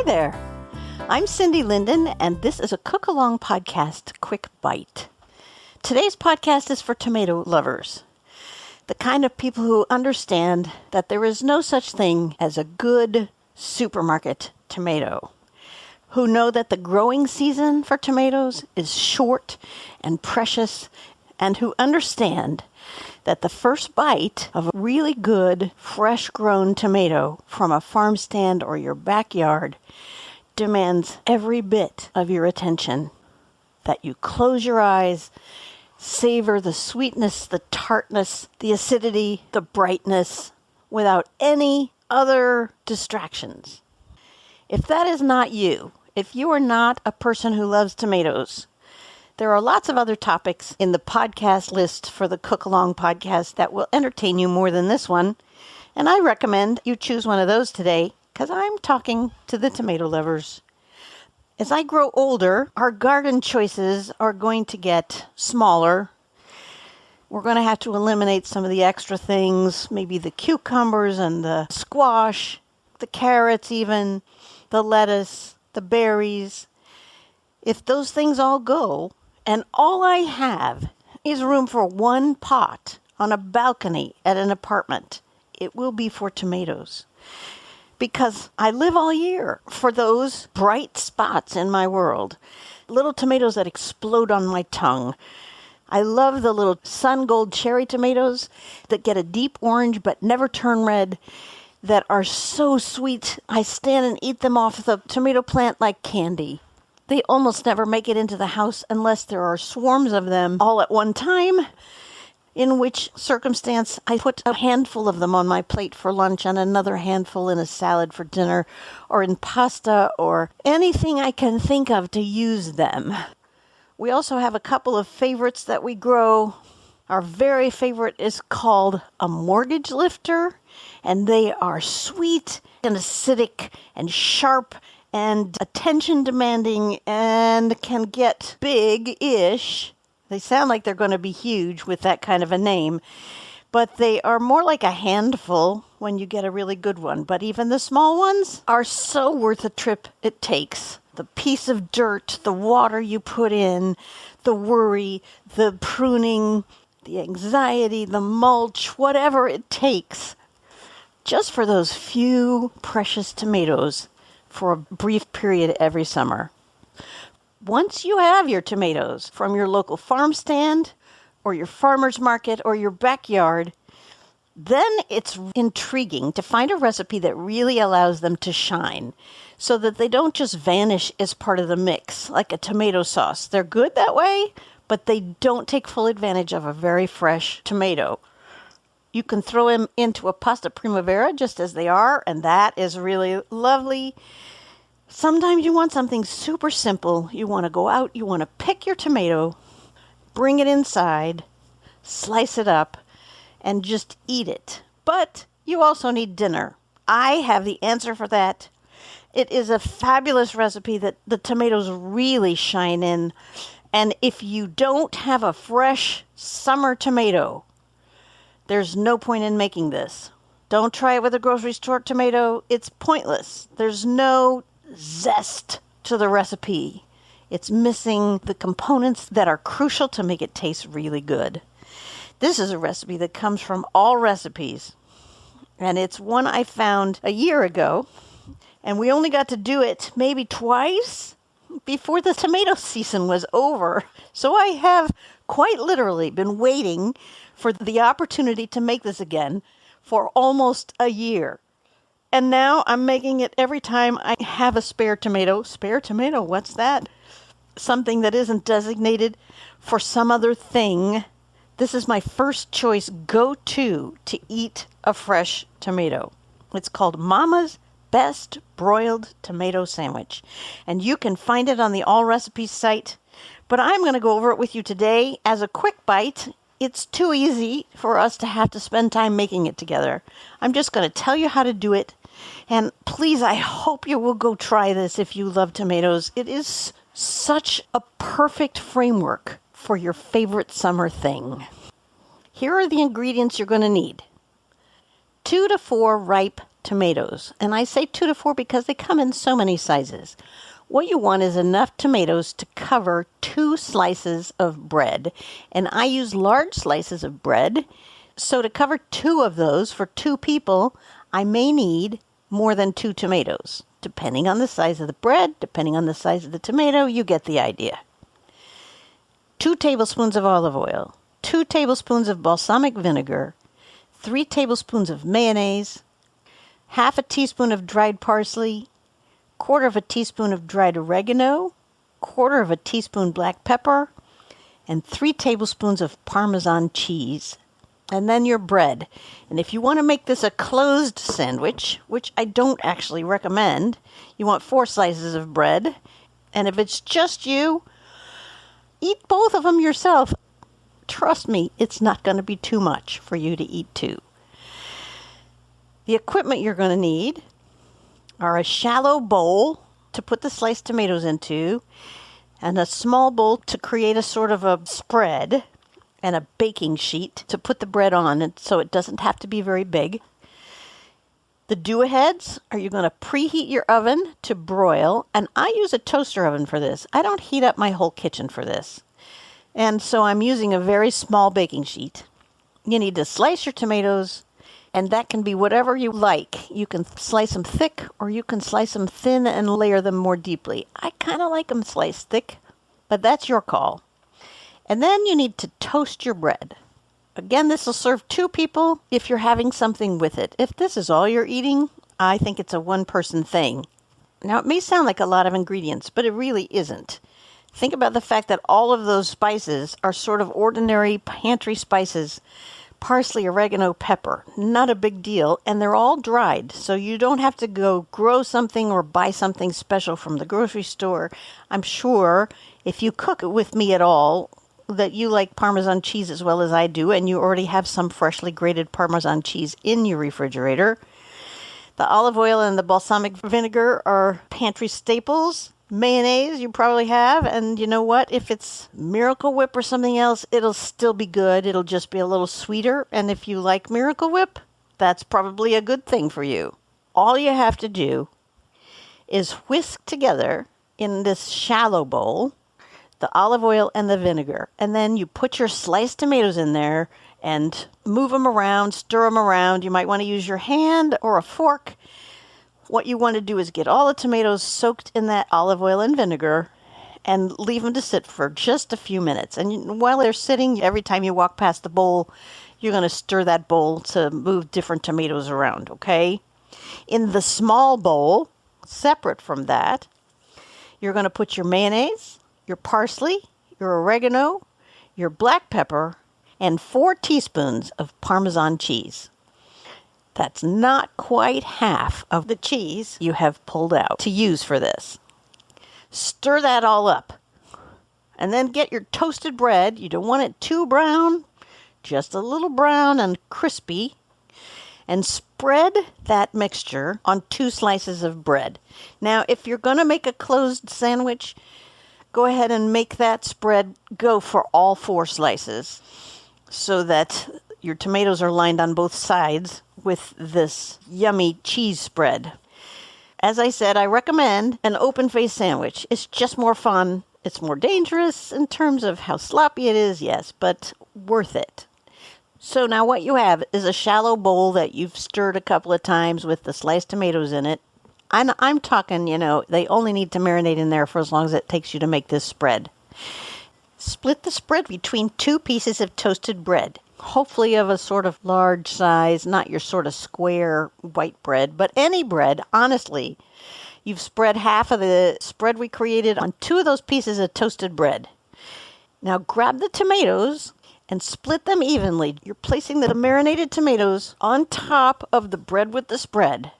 there. I'm Cindy Linden, and this is a cook-along podcast, Quick Bite. Today's podcast is for tomato lovers, the kind of people who understand that there is no such thing as a good supermarket tomato, who know that the growing season for tomatoes is short and precious, and who understand that the first bite of a really good, fresh-grown tomato from a farm stand or your backyard demands every bit of your attention. That you close your eyes, savor the sweetness, the tartness, the acidity, the brightness, without any other distractions. If that is not you, if you are not a person who loves tomatoes, there are lots of other topics in the podcast list for the Cook Along podcast that will entertain you more than this one, and I recommend you choose one of those today because I'm talking to the tomato lovers. As I grow older, our garden choices are going to get smaller. We're going to have to eliminate some of the extra things, maybe the cucumbers and the squash, the carrots even, the lettuce, the berries. If those things all go, and all I have is room for one pot on a balcony at an apartment, it will be for tomatoes. Because I live all year for those bright spots in my world. Little tomatoes that explode on my tongue. I love the little sun gold cherry tomatoes that get a deep orange but never turn red, that are so sweet. I stand and eat them off the tomato plant like candy. They almost never make it into the house unless there are swarms of them all at one time, in which circumstance I put a handful of them on my plate for lunch and another handful in a salad for dinner or in pasta or anything I can think of to use them. We also have a couple of favorites that we grow. Our very favorite is called a mortgage lifter, and they are sweet and acidic and sharp and attention demanding and can get big-ish. They sound like they're going to be huge with that kind of a name, but they are more like a handful when you get a really good one. But even the small ones are so worth the trip it takes. The piece of dirt, the water you put in, the worry, the pruning, the anxiety, the mulch, whatever it takes, just for those few precious tomatoes for a brief period every summer. Once you have your tomatoes from your local farm stand or your farmer's market or your backyard, then it's intriguing to find a recipe that really allows them to shine so that they don't just vanish as part of the mix like a tomato sauce. They're good that way, but they don't take full advantage of a very fresh tomato. You can throw them into a pasta primavera just as they are, and that is really lovely. Sometimes you want something super simple. You want to go out, you want to pick your tomato, bring it inside, slice it up, and just eat it. But you also need dinner. I have the answer for that. It is a fabulous recipe that the tomatoes really shine in. And if you don't have a fresh summer tomato, there's no point in making this. Don't try it with a grocery store tomato. It's pointless. There's no zest to the recipe. It's missing the components that are crucial to make it taste really good. This is a recipe that comes from All Recipes, and it's one I found a year ago, and we only got to do it maybe twice before the tomato season was over. So I have quite literally been waiting for the opportunity to make this again for almost a year. And now I'm making it every time I have a spare tomato. Spare tomato, what's that? Something that isn't designated for some other thing. This is my first choice go-to to eat a fresh tomato. It's called Mama's Best Broiled Tomato Sandwich. And you can find it on the All Recipes site. But I'm going to go over it with you today as a quick bite. It's too easy for us to have to spend time making it together. I'm just going to tell you how to do it. And please, I hope you will go try this if you love tomatoes. It is such a perfect framework for your favorite summer thing. Here are the ingredients you're going to need. 2 to 4 ripe tomatoes. And I say 2 to 4 because they come in so many sizes. What you want is enough tomatoes to cover 2 slices of bread. And I use large slices of bread. So to cover 2 of those for 2 people, I may need more than 2 tomatoes. Depending on the size of the bread, depending on the size of the tomato, you get the idea. 2 tablespoons of olive oil, 2 tablespoons of balsamic vinegar, 3 tablespoons of mayonnaise, half a teaspoon of dried parsley, quarter of a teaspoon of dried oregano, quarter of a teaspoon black pepper, and 3 tablespoons of Parmesan cheese. And then your bread. And if you want to make this a closed sandwich, which I don't actually recommend, you want 4 slices of bread. And if it's just you, eat both of them yourself. Trust me, it's not going to be too much for you to eat too. The equipment you're going to need are a shallow bowl to put the sliced tomatoes into, and a small bowl to create a sort of a spread, and a baking sheet to put the bread on, and so it doesn't have to be very big. The do-aheads are you're going to preheat your oven to broil, and I use a toaster oven for this. I don't heat up my whole kitchen for this. And so I'm using a very small baking sheet. You need to slice your tomatoes, and that can be whatever you like. You can slice them thick, or you can slice them thin and layer them more deeply. I kind of like them sliced thick, but that's your call. And then you need to toast your bread. Again, this will serve 2 people if you're having something with it. If this is all you're eating, I think it's a one-person thing. Now, it may sound like a lot of ingredients, but it really isn't. Think about the fact that all of those spices are sort of ordinary pantry spices. Parsley, oregano, pepper. Not a big deal. And they're all dried, so you don't have to go grow something or buy something special from the grocery store. I'm sure if you cook it with me at all, that you like Parmesan cheese as well as I do, and you already have some freshly grated Parmesan cheese in your refrigerator. The olive oil and the balsamic vinegar are pantry staples. Mayonnaise you probably have, and you know what? If it's Miracle Whip or something else, it'll still be good. It'll just be a little sweeter, and if you like Miracle Whip, that's probably a good thing for you. All you have to do is whisk together in this shallow bowl the olive oil and the vinegar. And then you put your sliced tomatoes in there and move them around, stir them around. You might want to use your hand or a fork. What you want to do is get all the tomatoes soaked in that olive oil and vinegar and leave them to sit for just a few minutes. And while they're sitting, every time you walk past the bowl, you're going to stir that bowl to move different tomatoes around, okay? In the small bowl, separate from that, you're going to put your mayonnaise, your parsley, your oregano, your black pepper, and 4 teaspoons of Parmesan cheese. That's not quite half of the cheese you have pulled out to use for this. Stir that all up. And then get your toasted bread. You don't want it too brown, just a little brown and crispy. And spread that mixture on 2 slices of bread. Now, if you're going to make a closed sandwich, go ahead and make that spread go for all 4 slices so that your tomatoes are lined on both sides with this yummy cheese spread. As I said, I recommend an open-faced sandwich. It's just more fun. It's more dangerous in terms of how sloppy it is, yes, but worth it. So now what you have is a shallow bowl that you've stirred a couple of times with the sliced tomatoes in it. I'm talking, they only need to marinate in there for as long as it takes you to make this spread. Split the spread between 2 pieces of toasted bread, hopefully of a sort of large size, not your sort of square white bread, but any bread, honestly. You've spread half of the spread we created on 2 of those pieces of toasted bread. Now grab the tomatoes and split them evenly. You're placing the marinated tomatoes on top of the bread with the spread.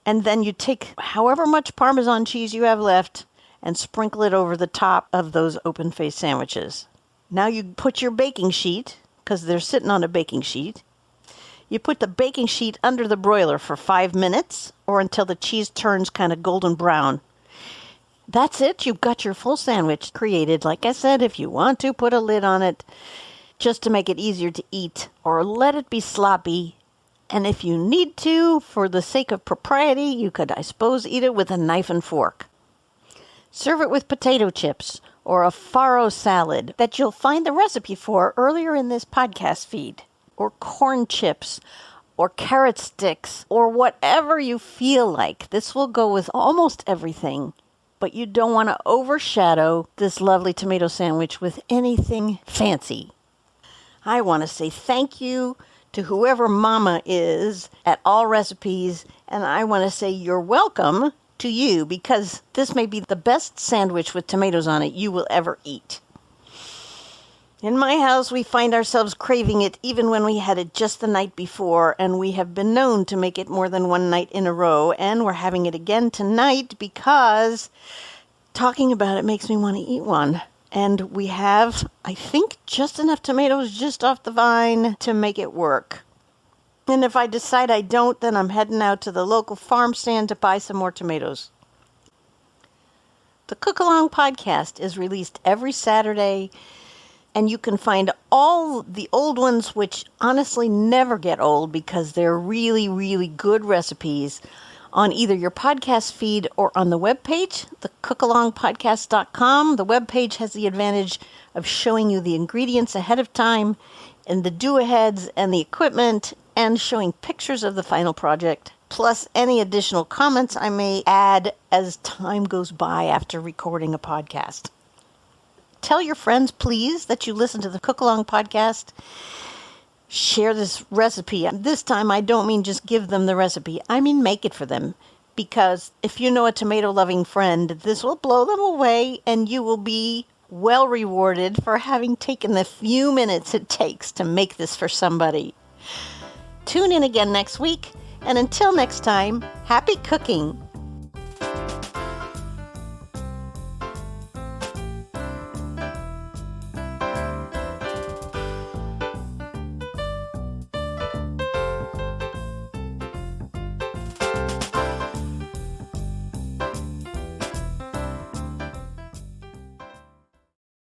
And then you take however much Parmesan cheese you have left and sprinkle it over the top of those open-faced sandwiches. Now you put your baking sheet, because they're sitting on a baking sheet. You put the baking sheet under the broiler for 5 minutes or until the cheese turns kind of golden brown. That's it. You've got your full sandwich created. Like I said, if you want to, put a lid on it just to make it easier to eat or let it be sloppy. And if you need to, for the sake of propriety, you could, I suppose, eat it with a knife and fork. Serve it with potato chips or a farro salad that you'll find the recipe for earlier in this podcast feed, or corn chips, or carrot sticks, or whatever you feel like. This will go with almost everything, but you don't want to overshadow this lovely tomato sandwich with anything fancy. I want to say thank you to whoever Mama is at All Recipes, and I want to say you're welcome to you, because this may be the best sandwich with tomatoes on it you will ever eat. In my house, we find ourselves craving it even when we had it just the night before, and we have been known to make it more than one night in a row, and we're having it again tonight because talking about it makes me want to eat one. And we have, I think, just enough tomatoes just off the vine to make it work. And if I decide I don't, then I'm heading out to the local farm stand to buy some more tomatoes. The Cook Along podcast is released every Saturday, and you can find all the old ones, which honestly never get old because they're really, really good recipes, on either your podcast feed or on the webpage, thecookalongpodcast.com. The webpage has the advantage of showing you the ingredients ahead of time and the do-aheads and the equipment, and showing pictures of the final project, plus any additional comments I may add as time goes by after recording a podcast. Tell your friends, please, that you listen to the Cook Along podcast. Share this recipe. This time, I don't mean just give them the recipe. I mean make it for them. Because if you know a tomato-loving friend, this will blow them away, and you will be well rewarded for having taken the few minutes it takes to make this for somebody. Tune in again next week, and until next time, happy cooking!